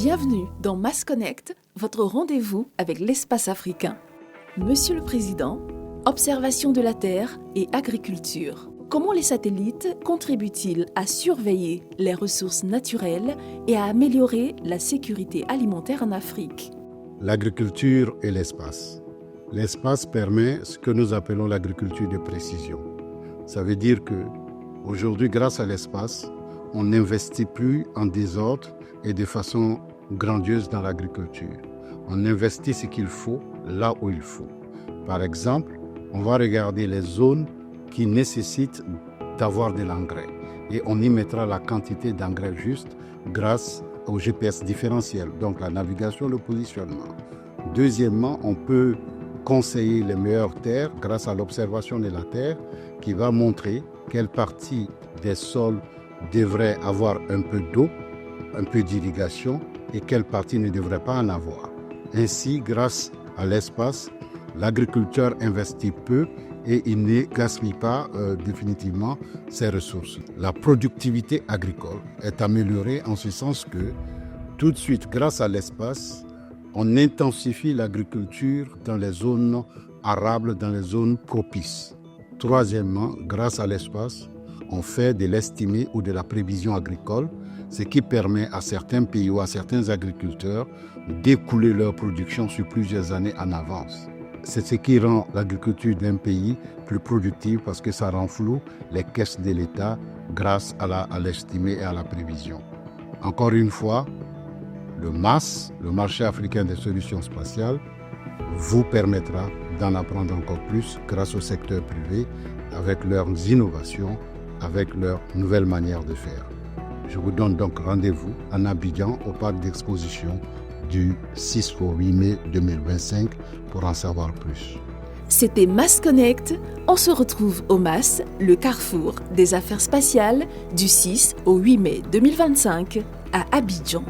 Bienvenue dans Mass Connect, votre rendez-vous avec l'espace africain. Monsieur le Président, observation de la Terre et agriculture. Comment les satellites contribuent-ils à surveiller les ressources naturelles et à améliorer la sécurité alimentaire en Afrique? L'agriculture et l'espace. L'espace permet ce que nous appelons l'agriculture de précision. Ça veut dire que aujourd'hui, grâce à l'espace, on n'investit plus en désordre et de façon grandiose dans l'agriculture. On investit ce qu'il faut là où il faut. Par exemple, on va regarder les zones qui nécessitent d'avoir de l'engrais et on y mettra la quantité d'engrais juste grâce au GPS différentiel, donc la navigation, le positionnement. Deuxièmement, on peut conseiller les meilleures terres grâce à l'observation de la terre qui va montrer quelle partie des sols devrait avoir un peu d'eau, un peu d'irrigation et quelle partie ne devrait pas en avoir. Ainsi, grâce à l'espace, l'agriculteur investit peu et il ne gaspille pas définitivement ses ressources. La productivité agricole est améliorée en ce sens que tout de suite, grâce à l'espace, on intensifie l'agriculture dans les zones arables, dans les zones propices. Troisièmement, grâce à l'espace, on fait de l'estimé ou de la prévision agricole, ce qui permet à certains pays ou à certains agriculteurs d'écouler leur production sur plusieurs années en avance. C'est ce qui rend l'agriculture d'un pays plus productive parce que ça rend flou les caisses de l'État grâce à l'estimé et à la prévision. Encore une fois, le MAS, le marché africain des solutions spatiales, vous permettra d'en apprendre encore plus grâce au secteur privé avec leurs innovations, avec leurs nouvelles manières de faire. Je vous donne donc rendez-vous en Abidjan au parc d'exposition du 6 au 8 mai 2025 pour en savoir plus. C'était Mass Connect. On se retrouve au MAS, le carrefour des affaires spatiales, du 6 au 8 mai 2025 à Abidjan.